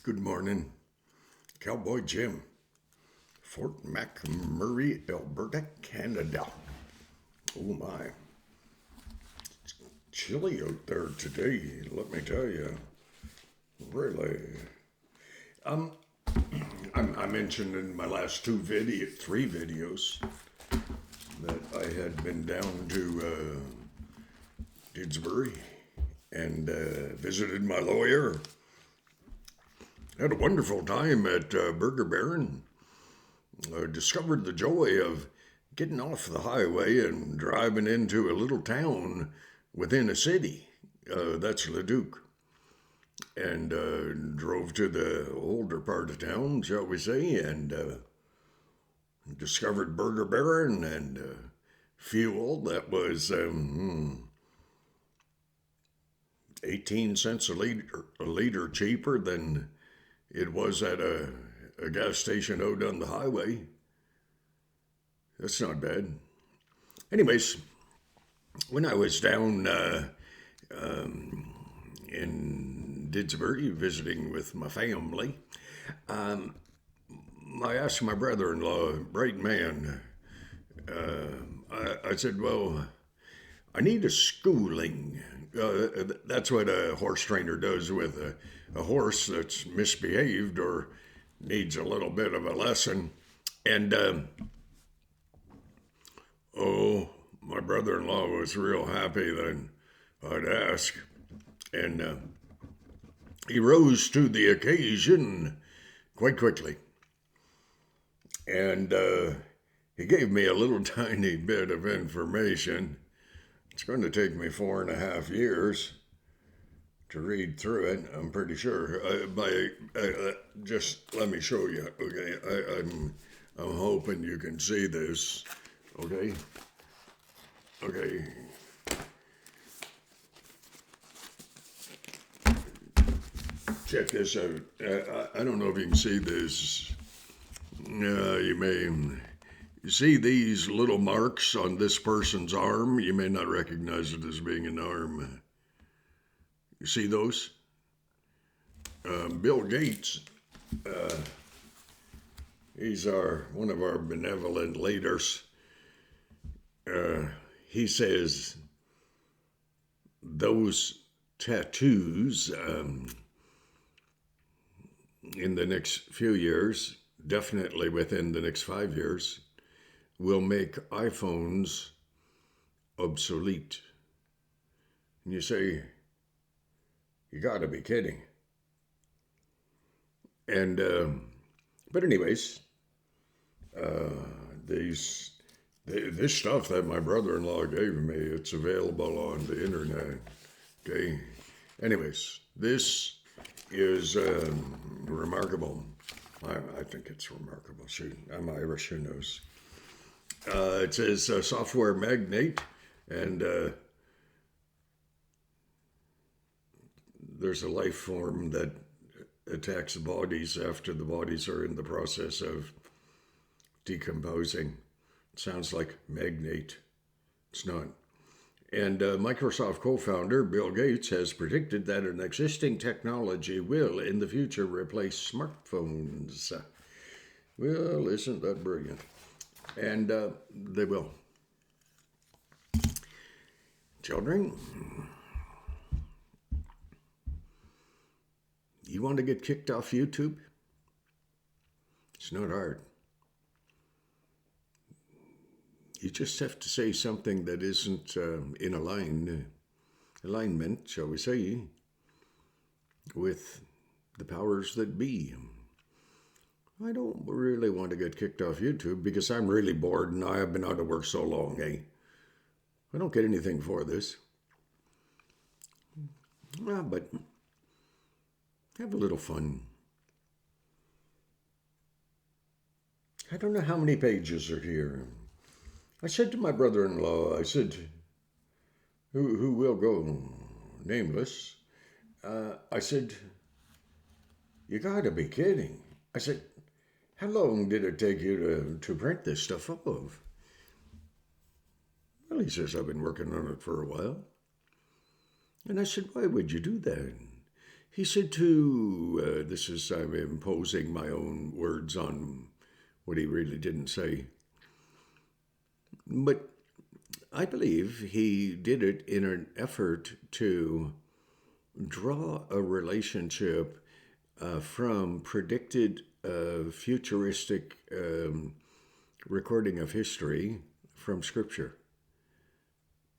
Good morning, Cowboy Jim, Fort McMurray, Alberta, Canada. Oh my, it's chilly out there today, let me tell you. Really. Um, I mentioned in my last three videos that I had been down to Didsbury and visited my lawyer. Had a wonderful time at Burger Baron. Discovered the joy of getting off the highway and driving into a little town within a city. That's Leduc. And drove to the older part of town, shall we say, and discovered Burger Baron and fuel that was 18 cents a liter cheaper than it was at a gas station out on the highway. That's not bad. Anyways, when I was down in Didsbury visiting with my family, I asked my brother-in-law, bright man, I said, well, I need a schooling. That's what a horse trainer does with a horse that's misbehaved or needs a little bit of a lesson. And, my brother-in-law was real happy that I'd ask. And he rose to the occasion quite quickly. And he gave me a little tiny bit of information. It's going to take me 4.5 years to read through it, I'm pretty sure. Just let me show you, okay? I'm hoping you can see this, okay? Okay. Check this out. I don't know if you can see this. You may see these little marks on this person's arm. You may not recognize it as being an arm. You see those? Bill Gates, he's one of our benevolent leaders. He says those tattoos in the next few years, definitely within the next 5 years, will make iPhones obsolete. And you say, you gotta be kidding. And, but anyways, this stuff that my brother-in-law gave me, it's available on the internet, okay? Anyways, this is remarkable. I think it's remarkable. Shoot, I'm Irish, who knows? It says software magnate, and there's a life form that attacks bodies after the bodies are in the process of decomposing. It sounds like magnate. It's not. And Microsoft co-founder Bill Gates has predicted that an existing technology will, in the future, replace smartphones. Well, isn't that brilliant? And they will. Children, you want to get kicked off YouTube? It's not hard. You just have to say something that isn't in alignment, shall we say, with the powers that be. I don't really want to get kicked off YouTube because I'm really bored and I have been out of work so long, eh? I don't get anything for this. But have a little fun. I don't know how many pages are here. I said to my brother-in-law, I said, who will go nameless, I said, you gotta be kidding. I said, how long did it take you to print this stuff up of? Well, he says, I've been working on it for a while. And I said, why would you do that? He said this is, I'm imposing my own words on what he really didn't say, but I believe he did it in an effort to draw a relationship from predicted futuristic recording of history from Scripture.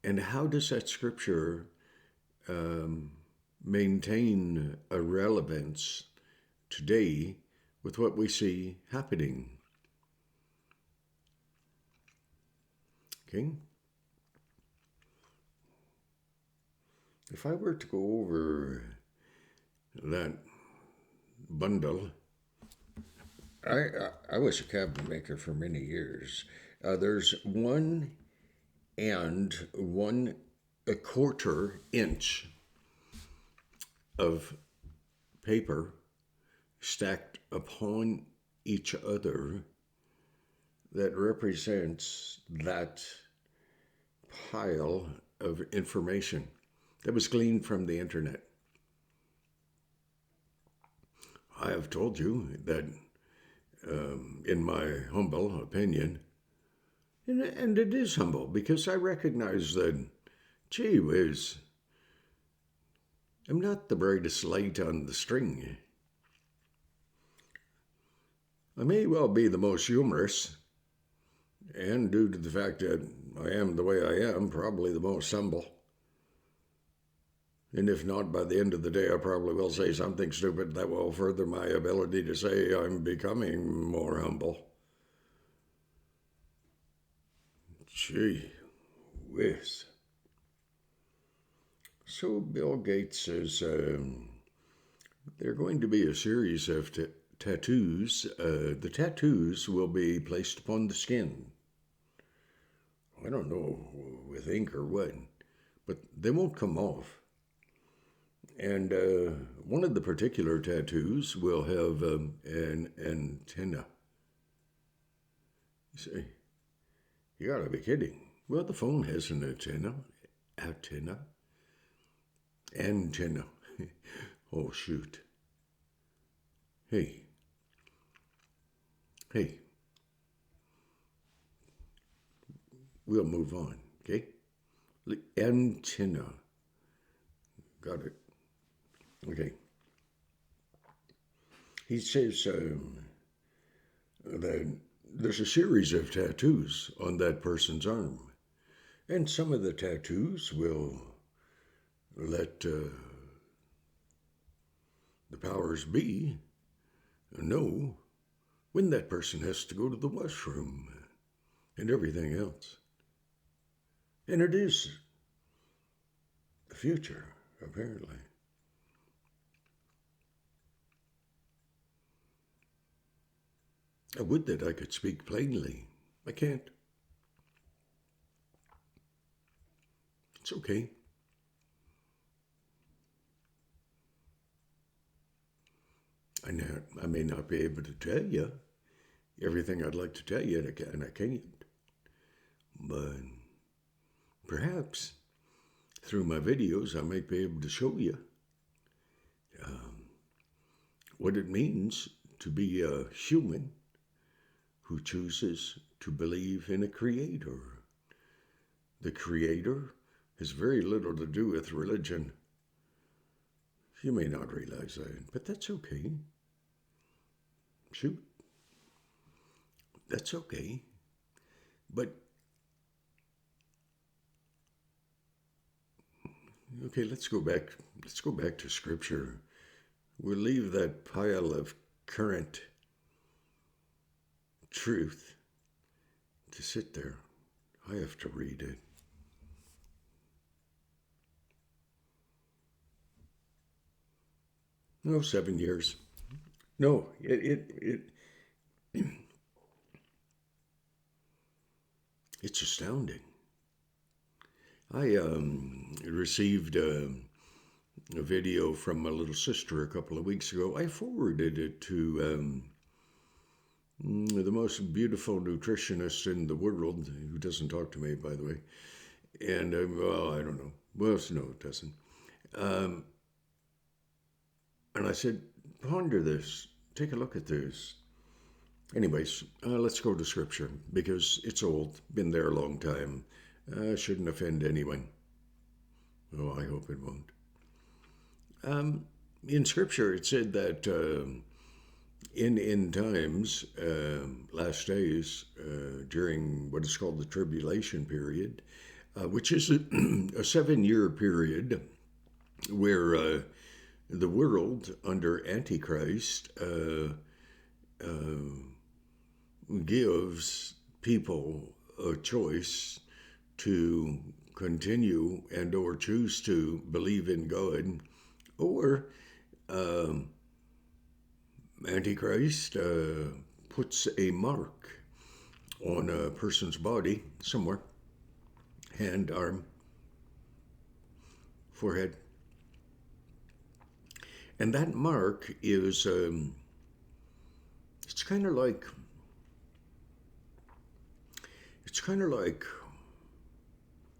And how does that Scripture maintain a relevance today with what we see happening? Okay? If I were to go over that bundle, I was a cabinet maker for many years. There's 1 1/4 inch of paper stacked upon each other that represents that pile of information that was gleaned from the internet. I have told you that, in my humble opinion, and it is humble because I recognize that, gee whiz, I'm not the brightest light on the string. I may well be the most humorous, and due to the fact that I am the way I am, probably the most humble. And if not, by the end of the day, I probably will say something stupid that will further my ability to say I'm becoming more humble. Gee whiz. So Bill Gates says there are going to be a series of tattoos. The tattoos will be placed upon the skin. I don't know with ink or what, but they won't come off. And one of the particular tattoos will have an antenna. You say, you gotta be kidding. Well, the phone has an antenna. Antenna. Oh, shoot. Hey. We'll move on, okay? Antenna. Got it. Okay. He says that there's a series of tattoos on that person's arm. And some of the tattoos will let the powers be know when that person has to go to the washroom and everything else. And it is the future, apparently. I would that I could speak plainly. I can't. It's okay. I may not be able to tell you everything I'd like to tell you, and I can't. But perhaps through my videos, I might be able to show you what it means to be a human who chooses to believe in a creator. The creator has very little to do with religion. You may not realize that, but that's okay. Shoot. That's okay. But, okay, let's go back to Scripture. We'll leave that pile of current truth to sit there. I have to read it. No, 7 years. No, it's astounding. I received a video from my little sister a couple of weeks ago. I forwarded it to the most beautiful nutritionist in the world, who doesn't talk to me, by the way. And, well, I don't know. Well, no, it doesn't. And I said, ponder this. Take a look at this. Anyways, let's go to Scripture because it's old, been there a long time. Shouldn't offend anyone. Oh, I hope it won't. In Scripture, it said that in end times, last days, during what is called the tribulation period, which is a 7-year period where the world under Antichrist gives people a choice to continue and or choose to believe in God, or Antichrist puts a mark on a person's body somewhere, hand, arm, forehead. And that mark is, it's kind of like,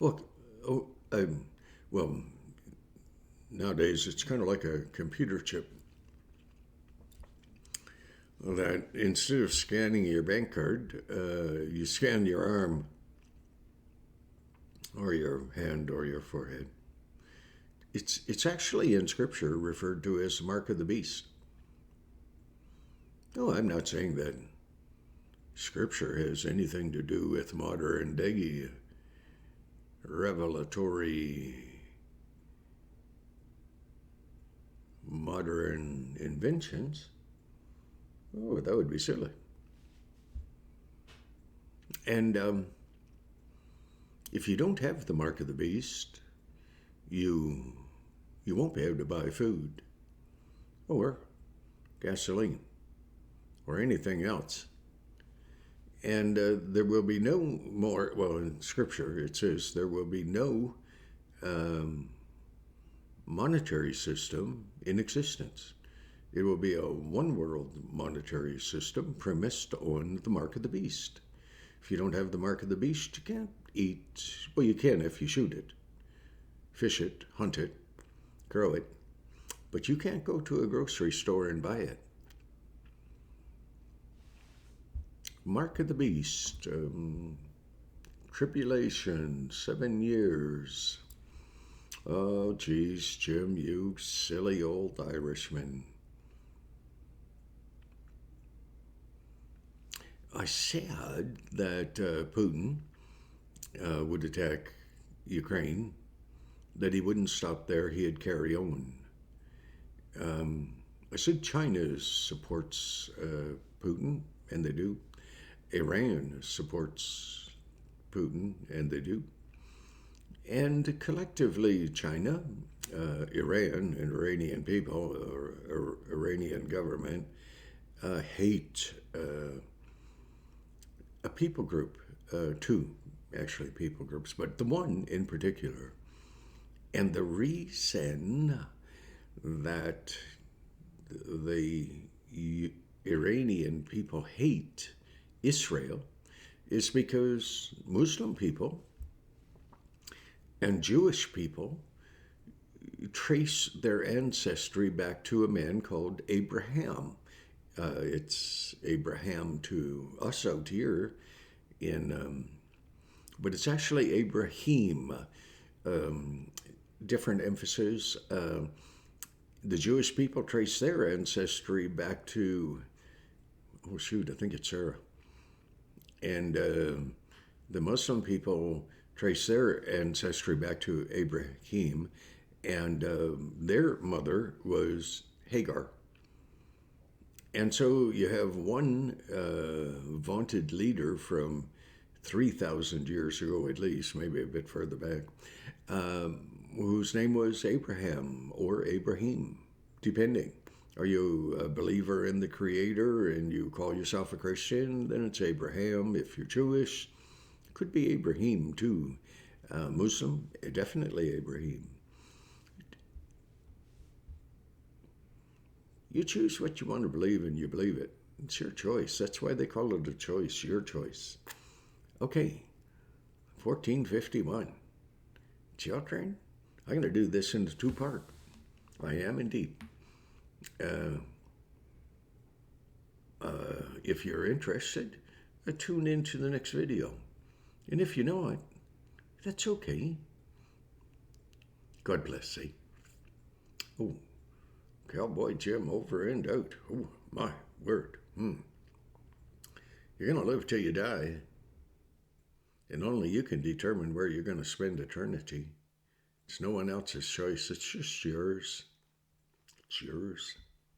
look, oh, well, nowadays it's kind of like a computer chip that instead of scanning your bank card, you scan your arm or your hand or your forehead. It's actually in Scripture referred to as the mark of the beast. No, I'm not saying that Scripture has anything to do with modern day revelatory modern inventions. Oh, that would be silly. And if you don't have the mark of the beast, you won't be able to buy food or gasoline or anything else. And there will be no more, well, in Scripture it says there will be no monetary system in existence. It will be a one world monetary system premised on the mark of the beast. If you don't have the mark of the beast, you can't eat. Well, you can if you shoot it, fish it, hunt it, grow it, but you can't go to a grocery store and buy it. Mark of the beast, tribulation, 7 years. Oh, geez, Jim, you silly old Irishman. I said that Putin would attack Ukraine, that he wouldn't stop there, he'd carry on. I said China supports Putin, and they do. Iran supports Putin, and they do. And collectively, China, Iran, and Iranian people, or Iranian government, hate a people group, two actually people groups, but the one in particular. And the reason that the Iranian people hate Israel is because Muslim people and Jewish people trace their ancestry back to a man called Abraham. It's Abraham to us out here but it's actually Abraham. Different emphasis. The Jewish people trace their ancestry back to, oh shoot, I think it's Sarah. And the Muslim people trace their ancestry back to Abraham, and their mother was Hagar. And so you have one vaunted leader from 3,000 years ago, at least, maybe a bit further back, whose name was Abraham or Abraham, depending. Are you a believer in the Creator and you call yourself a Christian? Then it's Abraham. If you're Jewish, it could be Abraham too. Muslim, definitely Abraham. You choose what you want to believe and you believe it. It's your choice. That's why they call it a choice, your choice. Okay, 1451. It's your turn. I'm going to do this in a 2-part. I am indeed. Uh, if you're interested, tune in to the next video. And if you know it, that's okay. God bless thee. Oh, Cowboy Jim over and out. Oh, my word. You're going to live till you die. And only you can determine where you're going to spend eternity. It's no one else's choice. It's just yours. It's yours.